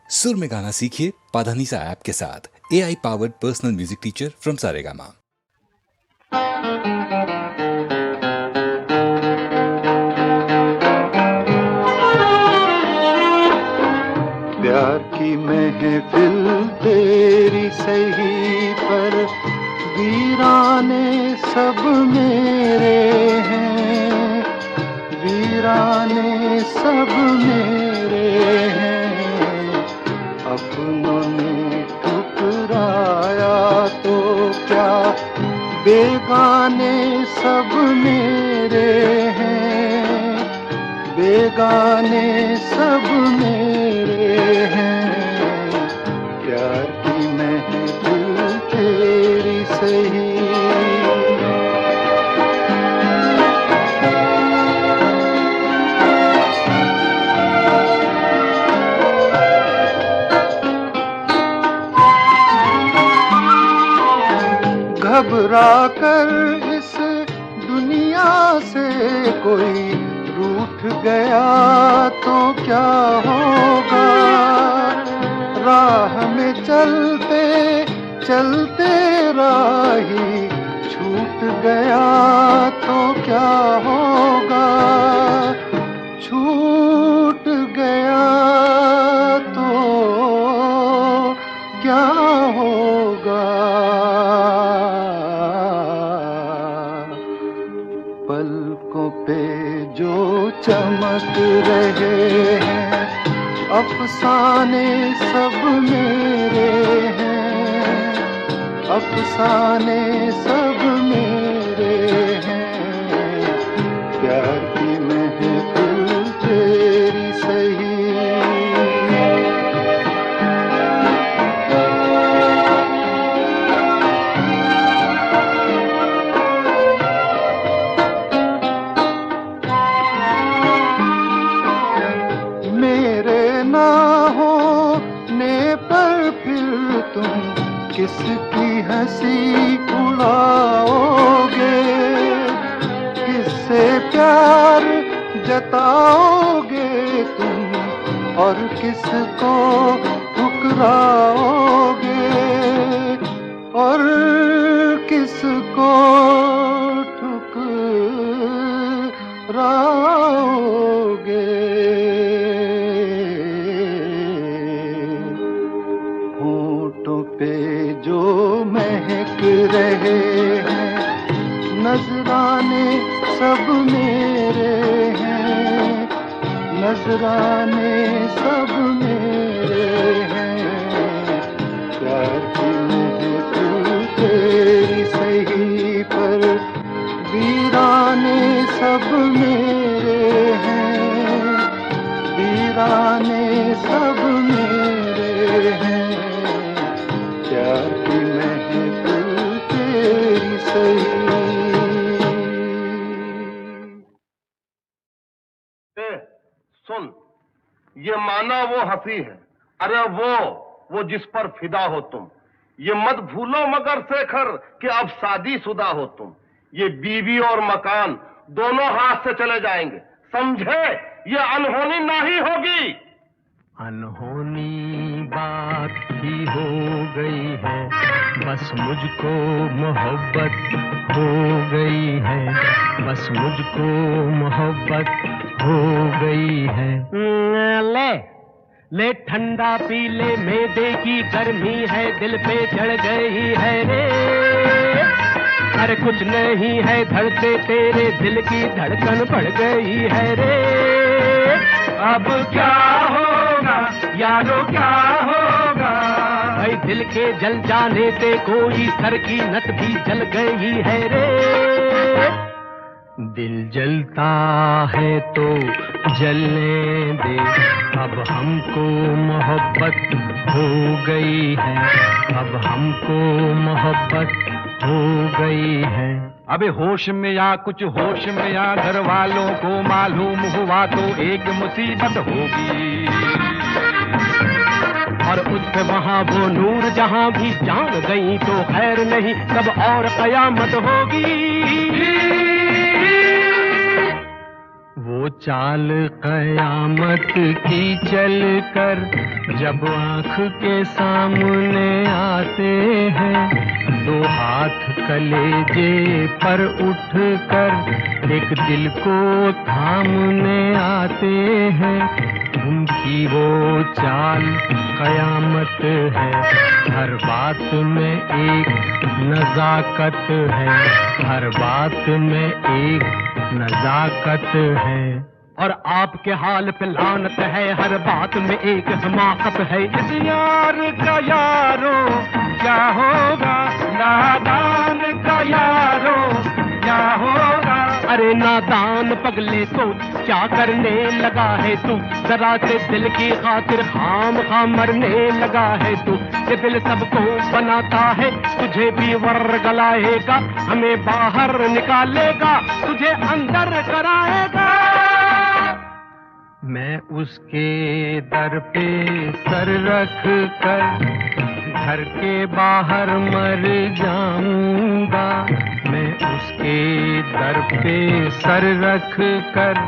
सुर में गाना सीखिए पाधानीसा ऐप के साथ। AI powered personal music teacher from Saregama. प्यार की महफिल तेरी सही पर वीराने सब मेरे हैं, वीराने सब मेरे हैं। अपनों ने ठुकराया तो क्या, बेगाने सब मेरे हैं, बेगाने सब मेरे हैं। प्यार की महफिल तेरी सही। घबरा कर इस दुनिया से कोई रूठ गया तो क्या होगा, राह में चलते चलते राही छूट गया तो क्या होगा, छूट गया तो क्या होगा। पलकों पे जो चमक रहे हैं, अफसाने सब मेरे हैं, अफसाने सब मेरे हैं। प्यार की महफिल तेरी सही। किसकी हंसी उड़ाओगे, किससे प्यार जताओगे तुम, और किसको ठुकराओगे, और किसको ठुकराओगे। होठों पे जो महक रहे हैं, नजराने सब मेरे हैं, नजराने सब मेरे हैं। प्यार की महफिल तेरी सही पर वीराने सब मेरे हैं, वीराने सब मेरे हैं। प्यार की महफिल तेरी सही। सुन, ये माना वो हंसी है, अरे वो जिस पर फिदा हो तुम। ये मत भूलो मगर शेखर कि अब शादीशुदा हो तुम। ये बीवी और मकान दोनों हाथ से चले जाएंगे, समझे? ये अनहोनी नहीं होगी। अनहोनी बात ही हो गई है, बस मुझको मोहब्बत हो गई है, बस मुझको मोहब्बत हो गई है। ले ठंडा पी ले, मैदे की गर्मी है दिल पे चढ़ गई है रे। अरे कुछ नहीं है धड़के तेरे दिल की धड़कन बढ़ गई है रे। अब क्या होगा यारो क्या होगा, भाई दिल के जल जाने से कोई सर की नस भी जल गई है रे। दिल जलता है तो जलने दे, अब हमको मोहब्बत हो गई है, अब हमको मोहब्बत हो गई है। अबे होश में या कुछ होश में या, घर वालों को मालूम हुआ तो एक मुसीबत होगी, और उस पे वहाँ वो नूर जहाँ भी जान गई तो खैर नहीं, तब और कयामत होगी। वो चाल कयामत की चल कर जब आँख के सामने आते हैं, दो हाथ कलेजे पर उठ कर एक दिल को थामने आते हैं। उनकी वो चाल कयामत है, हर बात में एक नजाकत है, हर बात में एक नजाकत है। और आपके हाल पे लानत है, हर बात में एक हमाकत है। इस यार का यारो क्या होगा, नादान का यारो क्या होगा। अरे नादान पगले तो क्या करने लगा है तू, जरा से दिल की खातिर खाम खाम मरने लगा है तू। ये दिल सबको बनाता है, तुझे भी वर्गलाएगा, हमें बाहर निकालेगा, तुझे अंदर कराएगा। मैं उसके दर पे सर रख कर घर के बाहर मर जाऊंगा। मैं उसके दर पे सर रख कर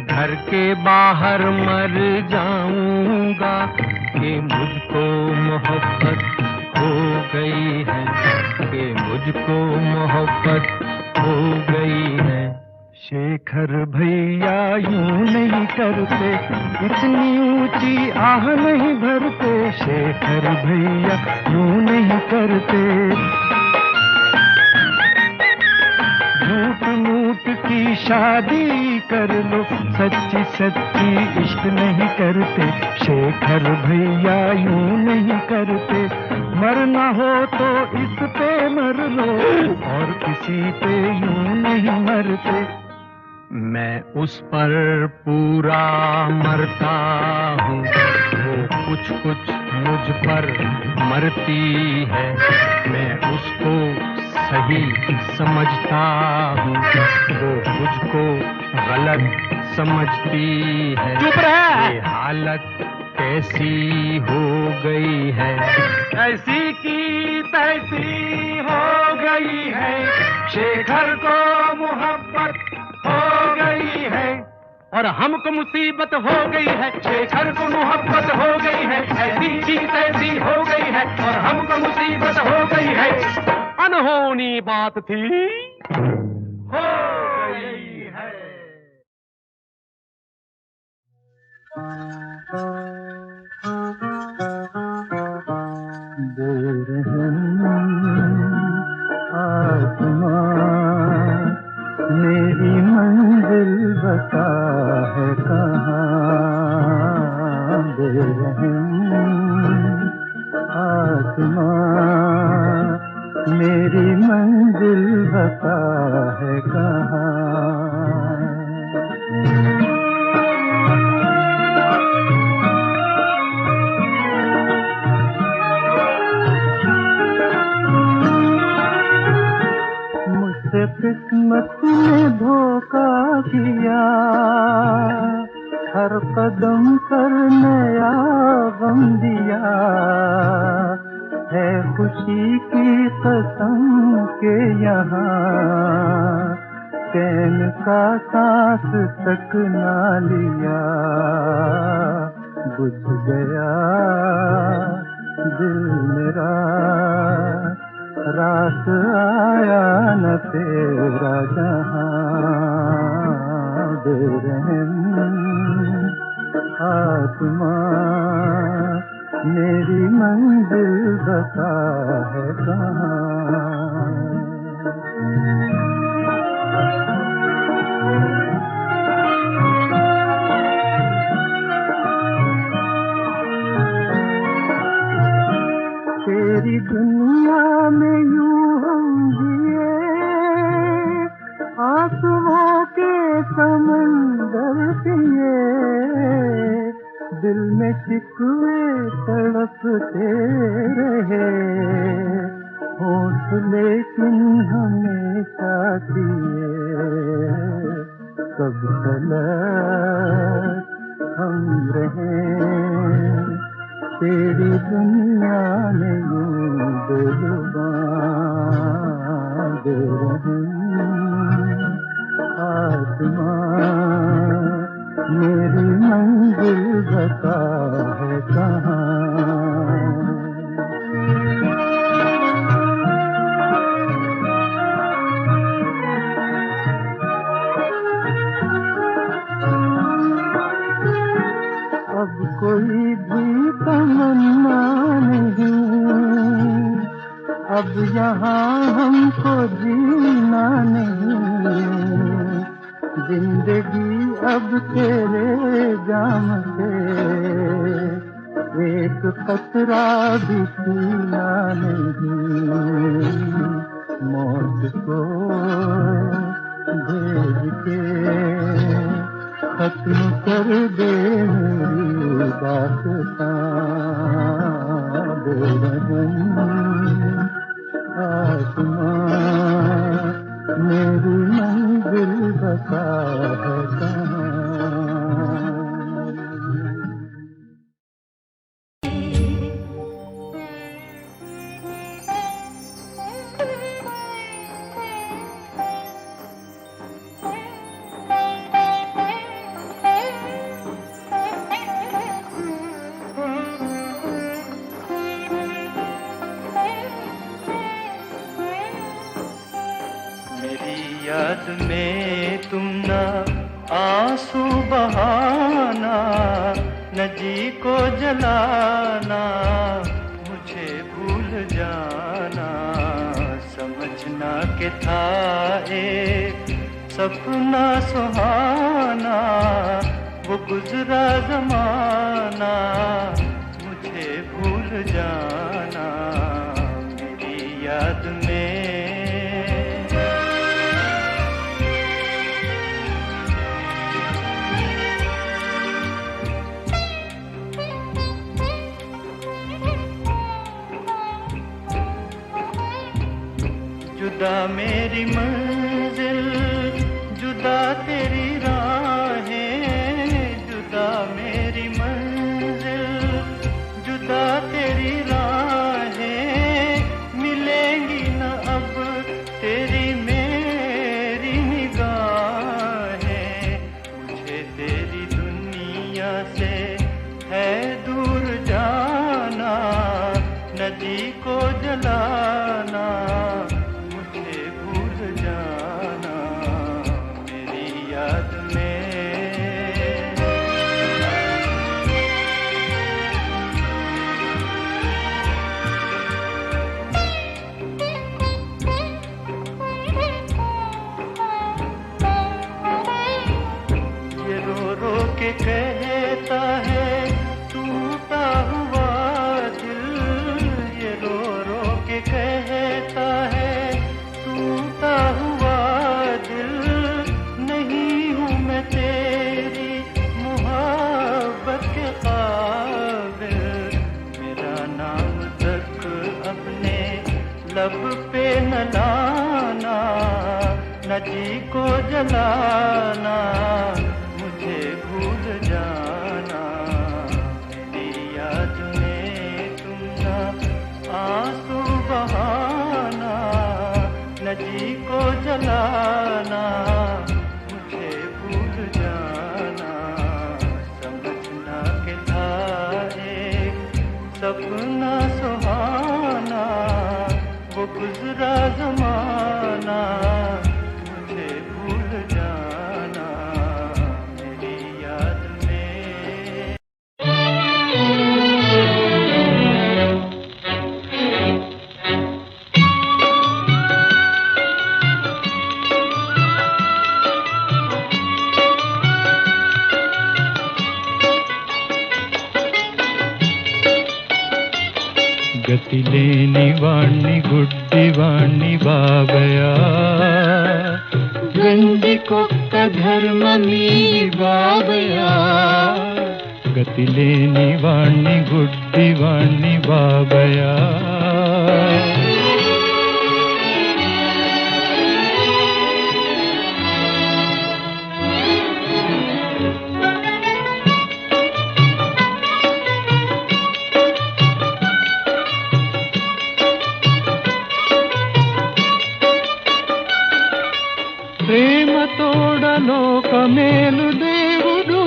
घर के बाहर मर जाऊंगा कि मुझको मोहब्बत हो गई है, कि मुझको मोहब्बत हो गई है। शेखर भैया यूं नहीं करते, इतनी ऊंची आह नहीं भरते। शेखर भैया यूं नहीं करते, झूठ मूठ की शादी कर लो, सच्ची सच्ची इश्क नहीं करते। शेखर भैया यूं नहीं करते, मरना हो तो इस पे मर लो और किसी पे यूं नहीं मरते। मैं उस पर पूरा मरता हूँ, वो कुछ कुछ मुझ पर मरती है। मैं उसको सही समझता हूँ, वो मुझको गलत समझती है। चुप रह! ये हालत कैसी हो गई है, ऐसी की तैसी हो गई है। शेखर को मोहब्बत हो गई है और हमको मुसीबत हो गई है। शेखर को मोहब्बत हो गई है, ऐसी की तैसी हो गई है और हमको मुसीबत हो गई है। अनहोनी बात थी, हो गई है। मेरी मंजिल बता है कहाँ, बेरहम आसमां मेरी मंजिल बता है कहाँ। मुझसे किस्मत ने धोखा किया, हर कदम पर नया गम दिया। है खुशी की कसम के यहाँ चैन का सांस तक ना लिया। बुझ गया दिल मेरा, रात आया न तेरा जहाँ। बेरहम आसमां मेरी मंजिल बता है कहाँ। तेरी दुनिया में यूं हम जिए, आंसुओं के समंदर पिए। दिल में शिकवे तड़पते रहे, होठ लेकिन हमेशा दिए। कब तलक हम रहे तेरी दुनिया में यूं बेजुबान। बेरहम आसमां मेरी मंजिल बता है कहाँ। अब कोई भी तमन्ना नहीं, अब यहाँ हमको जीना नहीं, जिंदगी अब तेरे जाम से एक कतरा भी पीना नहीं। मौत को भेज के खत्म कर दे मेरी दास्तां, बेरहम आसमां मेरी मंजिल बता है कहाँ। याद में तुम ना आंसू बहाना, न जी को जलाना, मुझे भूल जाना। समझना के था एक सपना सुहाना, वो गुजरा जमाना, मुझे भूल जाना। मेरी याद में जुदा मेरी मंजिल, जुदा तेरी राहें, जुदा मेरी मंजिल, जुदा तेरी राहें, मिलेंगी न अब तेरी मेरी निगाहें। मुझे तेरी दुनिया से है दूर जाना, नदी को जलाना, कहता है टूटा हुआ दिल, ये रो रो के कहता है टूटा हुआ दिल। नहीं हूँ मैं तेरी मोहब्बत के काबिल, मेरा नाम तक अपने लब पे न लाना, न जी को जलाना, मुझे भूल जाना। मेरी याद में तुम ना आंसू बहाना, नदी को जलाना, मुझे भूल जाना। समझना के था एक सपना सुहाना, वो गुजरा जमाना, मुझे भूल जाना। గతి లేని వాణ్ణి గుడ్డివాణ్ణి బాబయా, గండి కుక్క ధర్మమీ బాబయా. గతి లేని వాణ్ణి గుడ్డివాణ్ణి బాబయా, ప్రేమ తోడ లోక మేలు దేవుడు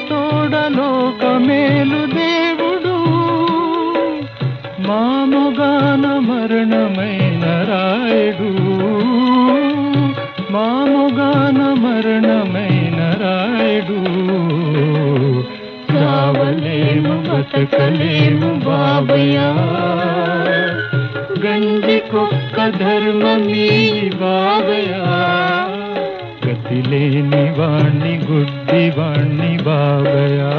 తోడలోక మేలు దేవుడు మాముగాన మరణమైన రాయుడు మాముగాన మరణమైన రాయుడు చావలేము బతకలేము బాబయ్యా గంజి కుక్క ధర్మమీ బాబయ్యా గతి లేని వాణ్ణి గుడ్డి వాణ్ణి బాబయ్యా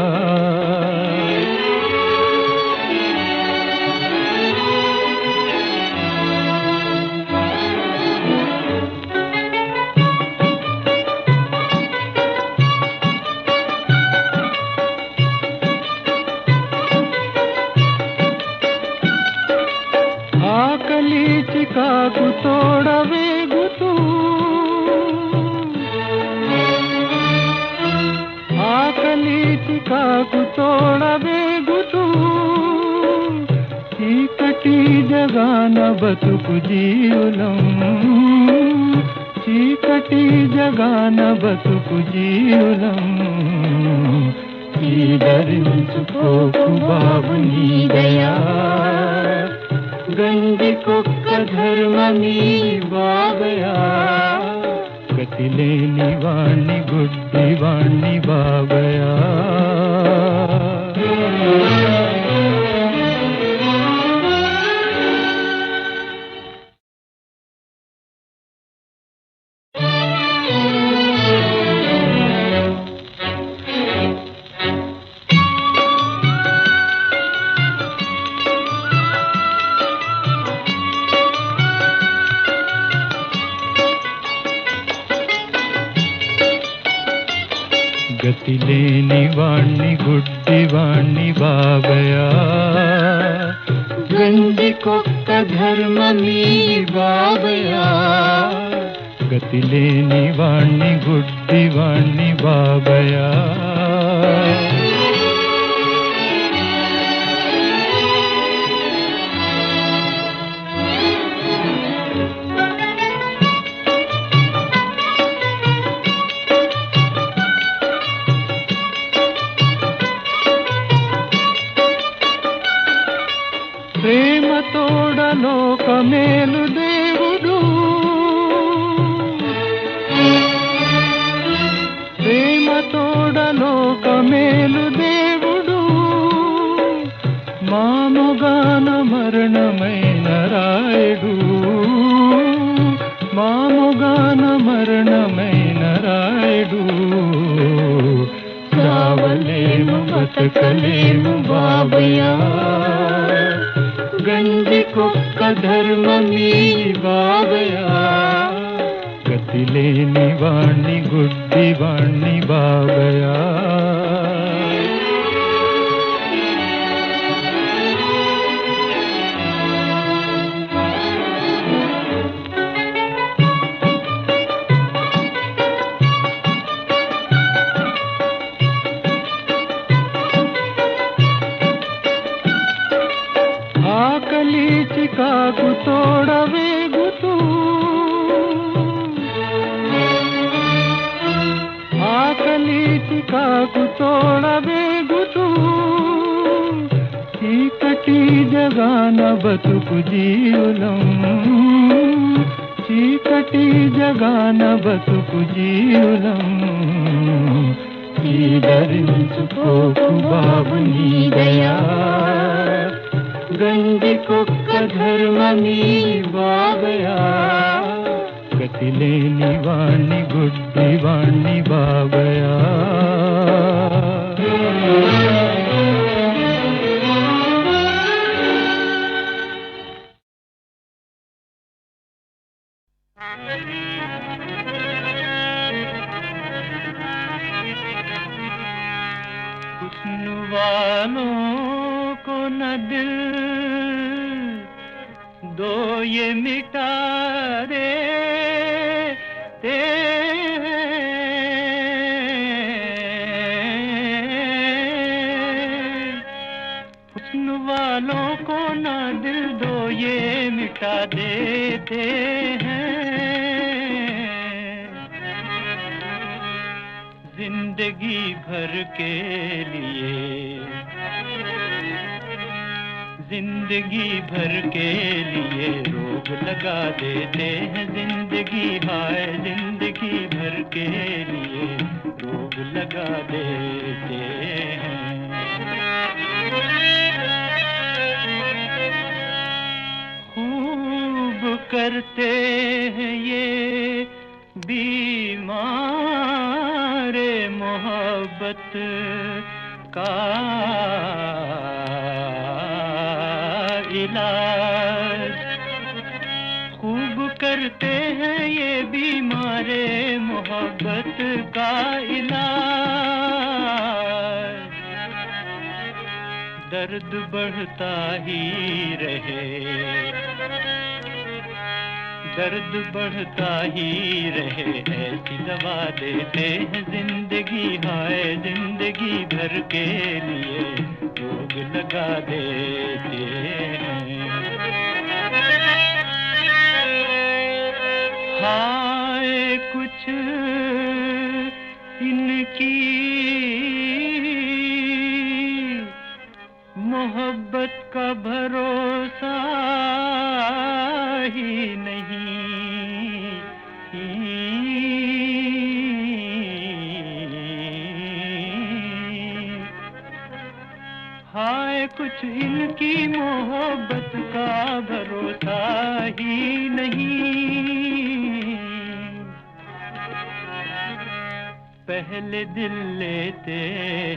ఆకలి చికాకు తోడవేగుతూ ఆకలి చికాకు తోడవేగుతూ చీకటి జగాన బతుకు జీవులం చీకటి జగాన బతుకు జీవులం ధరించుకోకు బాబు నీ దయా గంజి కుక్క ధర్మమీ బాబయ్యా గతి లేని వాణ్ణి గుడ్డి వాణ్ణి బాబయ్యా గతి లేని వాణ్ణి గుడ్డి వాణ్ణి బాబయ్యా గంజి కుక్క ధర్మమీ బాబయ్యా గతి లేని వాణ్ణి గుడ్డి వాణ్ణి బాబయ్యా ప్రేమ తోడలోక మేలు దేవుడు ప్రేమ తోడలోక మేలు దేవుడు మాముగాన మరణమైన రాయుడు మాముగాన మరణమైన రాయుడు చావలేము బతకలేము బాబయ్యా గంజి కుక్క ధర్మమీ బాబయ్యా గతి లేని వాణ్ణి గుడ్డి వాణ్ణి బాబయ్యా ఆకలి చికాకు తోడవేగుతూ ఆకలి చికాకు తోడవేగుతూ చీకటి జగాన బతుకు జీవులం చీకటి జగాన బతుకు జీవులం ధరించుకోకు బాబు నీ దయా గంజి కుక్క ధర్మమీ బాబయ్యా గతి లేని వాణ్ణి గుడ్డి వాణ్ణి బాబయ్యా हुस्न वालों को न दिल दो ये मिटा देते हुस्न वालों को न दिल दो ये मिटा देते हैं जिंदगी भर के लिए, जिंदगी भर के लिए रोग लगा देते हैं। जिंदगी हाय जिंदगी भर के लिए रोग लगा देते हैं। खूब करते हैं ये बीमार मोहब्बत का इलाज, खूब करते हैं ये बीमारे मोहब्बत का इलाज। दर्द बढ़ता ही रहे, दर्द बढ़ता ही रहे, ऐसी दवा देते हैं। जिंदगी हाय जिंदगी भर के लिए रोग लगा देते हैं। हाय कुछ इनकी मोहब्बत का भरोसा ही नहीं। हाय कुछ इनकी मोहब्बत का भरोसा ही नहीं। पहले दिल लेते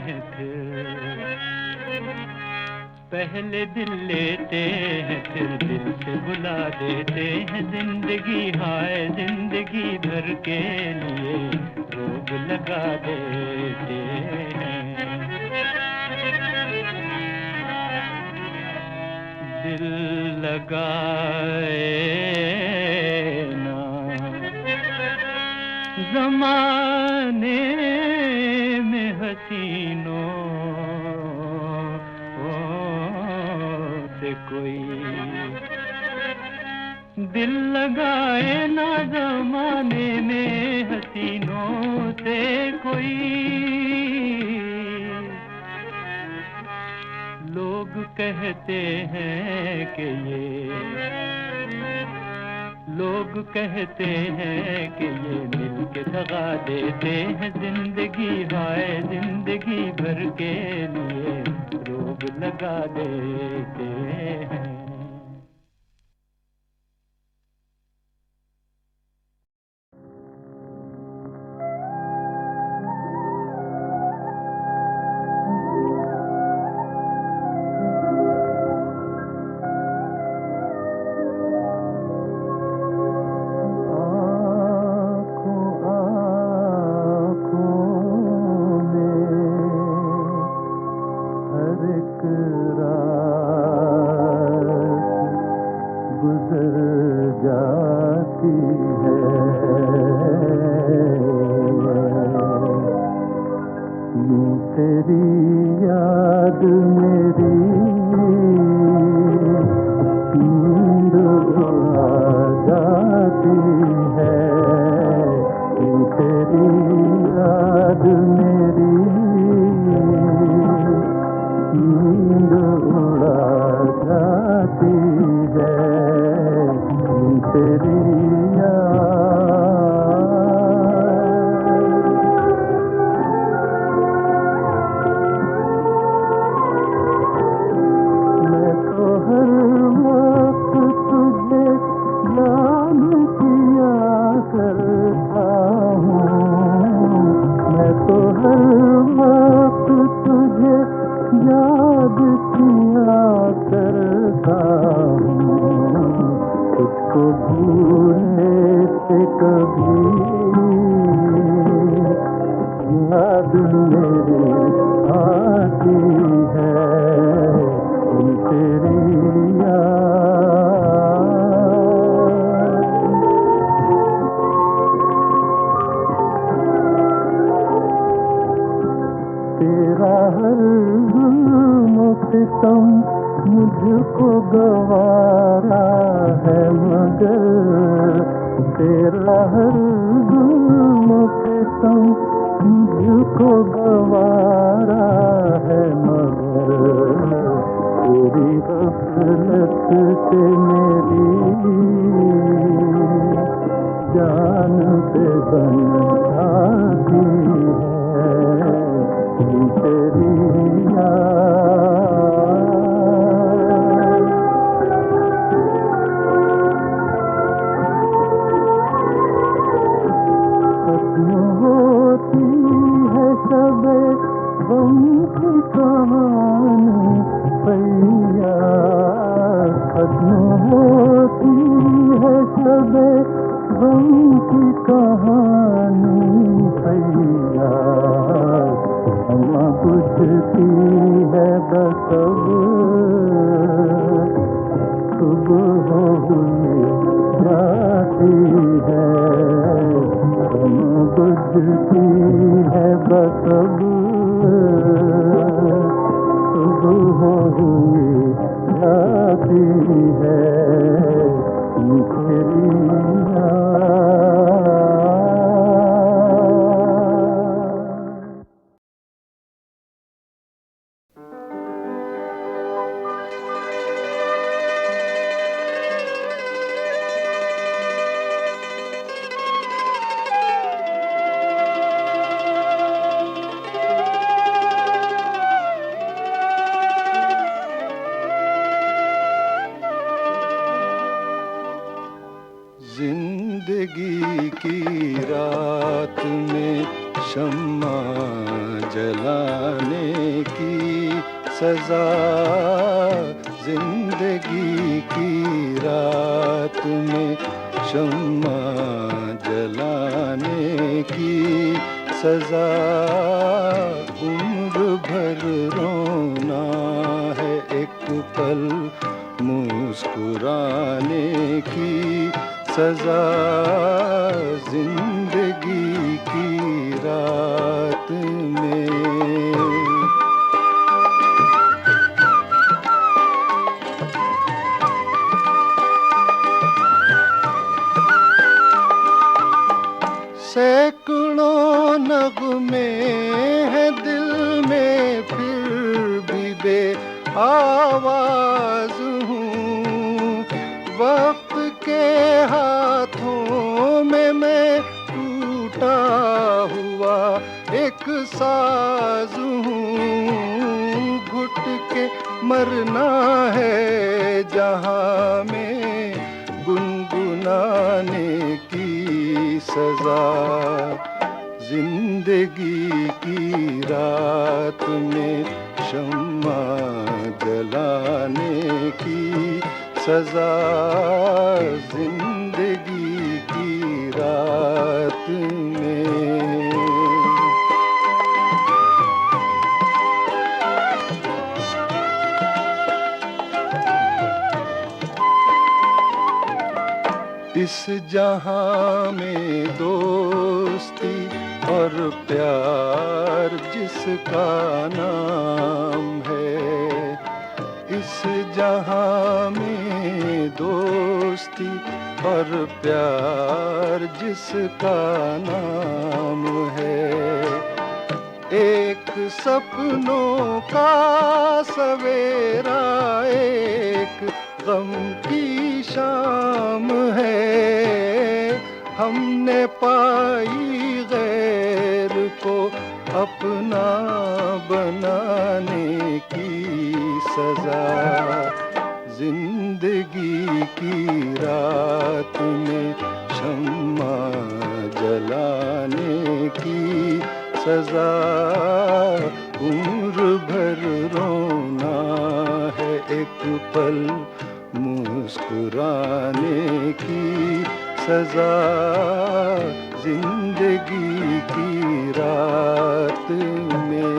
हैं फिर, पहले दिल लेते हैं फिर दिल से बुला देते हैं। जिंदगी हाय जिंदगी भर के लिए रोग लगा देते हैं। दिल लगाए ना ज़माने में हसीनों से कोई, दिल लगाए ना ज़माने में हसीनों से कोई। लोग कहते हैं कि ये, लोग कहते हैं कि ये मिलके दगा देते हैं। जिंदगी हाय जिंदगी भर के लिए रोग लगा देते हैं। मुझको गवारा है मगर तेरा हर जुल्म पे तुम मुझको गवारा है मगर तेरी गफलत से मेरी जान पे बंधाती है तेरी याद। खत्म होती है सबे गम की कहानी भैया, खत्म होती है सबे गम की कहानी भैया, क्षमा बुझती है बस अब सुबह हुई जाती है, क्षमा बुझती है बस अब सुबह हुई जाती है तेरी याद। जिंदगी की रात में शम्मा जलाने की सजा, जिंदगी की रात में शम्मा जलाने की सजा, उम्र भर रोना है एक पल मुस्कुराने की सजा, जिंदगी की रात में। सैकड़ों नगमे हैं दिल में फिर भी बे आवाज हूँ, वक्त के हाथों में मैं टूटा हुआ एक साज हूँ, घुट के मरना है जहाँ में गुनगुनाने की सजा, जिंदगी की रात में शम्मा जलाने की सजा, जिंदगी की रात में। इस जहां में दोस्ती और प्यार जिसका नाम है, इस जहां में दोस्ती और प्यार जिसका नाम है, एक सपनों का सवेरा एक गम की शाम है, हमने पाई गैर को अपना बनाने की सजा, जिंदगी की रात में शम्मा जलाने की सजा, उम्र भर रोना है एक पल मुस्कुराने की सजा, जिंदगी की रात में।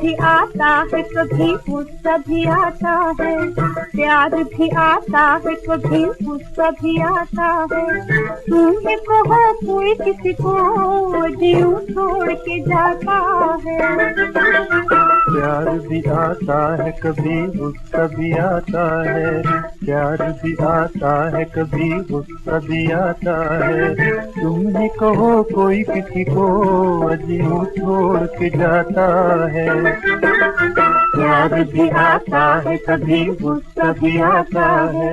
भी आता है कभी गुस्सा भी आता है, प्यार भी आता है कभी गुस्सा भी आता है। तुम्हें कहो कोई किसी को जीव छोड़ के जाता है। प्यार भी आता है कभी गुस्सा भी आता है, प्यार भी आता है कभी गुस्सा भी आता है। तुम ही कहो कोई किसी को अजीब छोड़ के जाता है। प्यार भी आता है कभी गुस्सा भी आता है।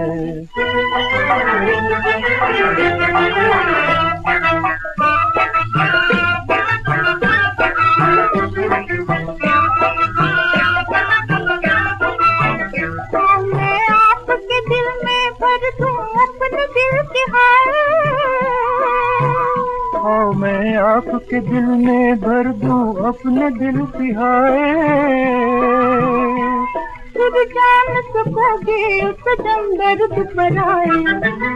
आओ मैं आपके दिल में भर दूं अपने दिल की हाय। फिर जान सकोगे उस जम दर्द पर आए,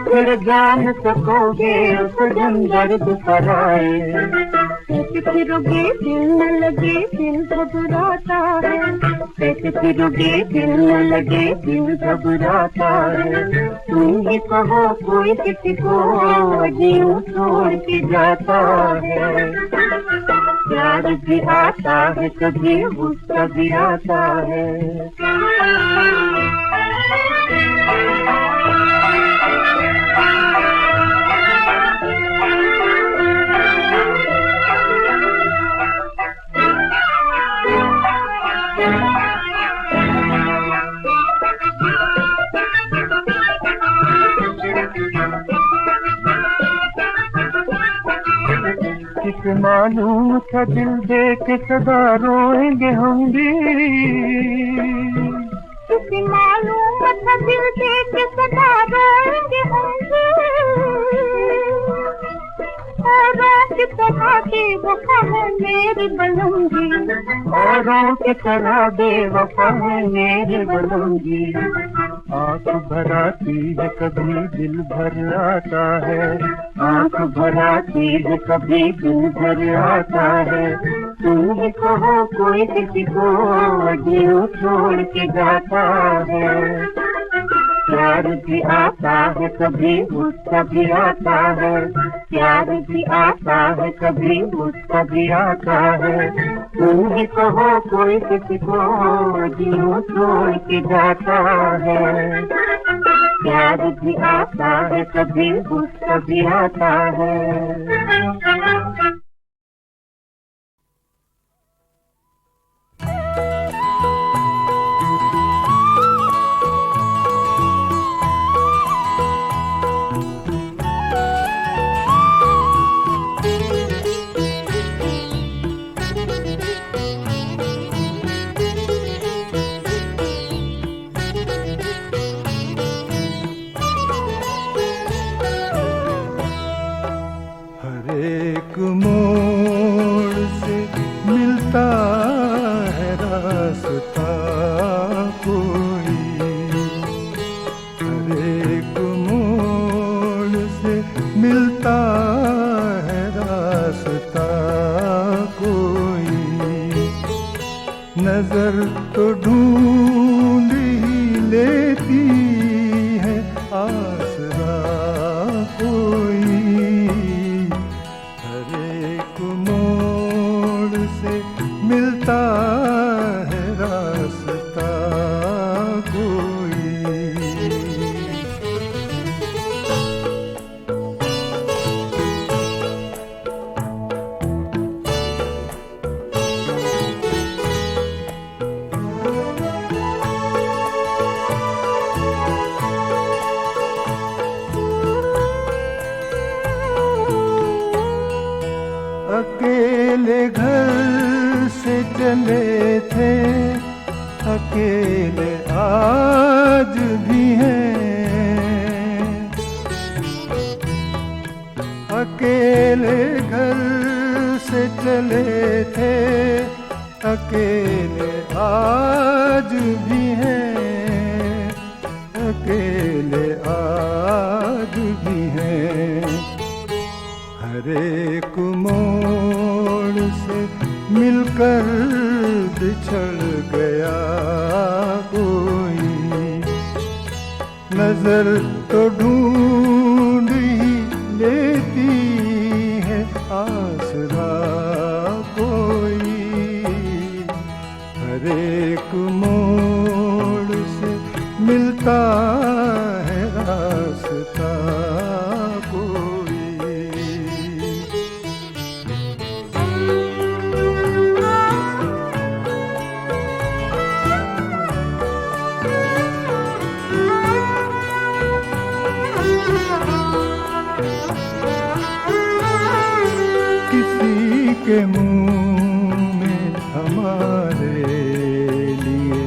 फिर जान सकोगे उस जम दर्द पर आए। कैसे फिरोगे दिल न लगे दिल घबराता है, कैसे फिरोगे दिल न लगे दिल घबराता है। तुम ही कहो कोई किसी को जीव छोड़ के जाता है। प्यार भी आता है कभी गुस्सा भी आता है। किसे मालूम था दिल दे के सदा रोएंगे हम भी, किसे मालूम था दिल दे के सदा रोएंगे हम भी। औरों की तरह बेवफा है मेरी बलूंगी, औरों की तरह बेवफा है मेरी बलूंगी। आँख भर आती है कभी दिल भर आता है, आँख भर आती है कभी दिल भर आता है। तुम ही कहो कोई किसी को जीव छोड़ के जाता है। प्यार भी आता है कभी गुस्सा भी आता है, प्यार भी आता है कभी गुस्सा भी आता है। तुम ही कहो कोई किसी को जीव छोड़ के जाता है। प्यार भी आता है कभी गुस्सा भी आता है। एक मोड़ से मिलता है रास्ता कोई, हर एक मोड़ से मिलता है रास्ता कोई। नजर तो ढूंढ ही लेती है आसरा कोई, मिलता है रास्ता कोई। अकेले घर से चले थे, अकेले आज भी हैं। अकेले घर से चले थे, अकेले आज भी हैं, अकेले आज भी हैं। हर एक मोड़ से मिलकर बिछड़ गया कोई। नजर तो ढूंढ ही लेती है आसरा कोई। हर एक मोड़ से मिलता है रास्ता कोई। किसी के मुंह में हमारे लिए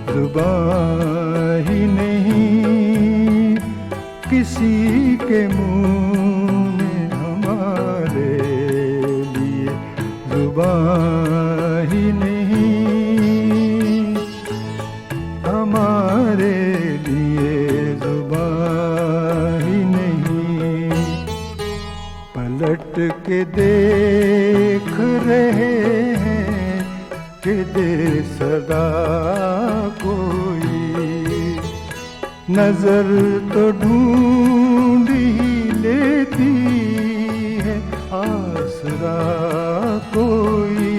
जुबान ही नहीं, किसी के मुंह में हमारे लिए जुबान ही नहीं, हमारे लिए जुबान ही नहीं। पलट के देख रहे हैं कि दे सदा कोई। नजर तो ढूंढ ही लेती है आसरा कोई।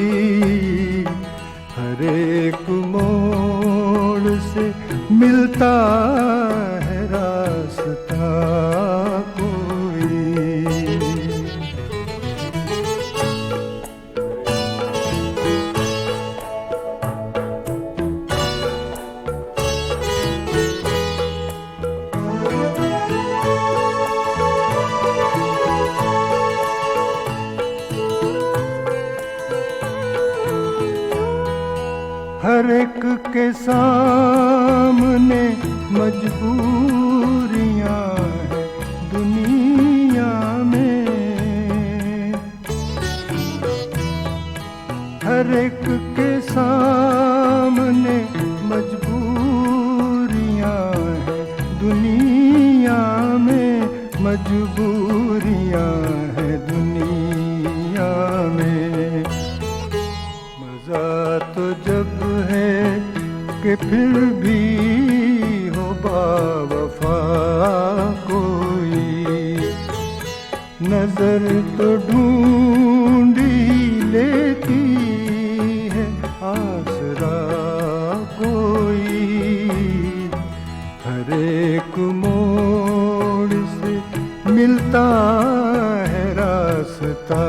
हर एक मोड़ से मिलता है रास्ता कोई। हर एक के सामने मजबूरियां हैं दुनिया में। हर एक के सामने मजबूरियां हैं दुनिया में, मजबूरियां हैं दुनिया में। मजा तो जब है कि फिर भी हो बावफा कोई। नजर तो ढूंढ ही लेती है आसरा कोई। हर एक मोड़ से मिलता है रास्ता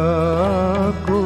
कोई।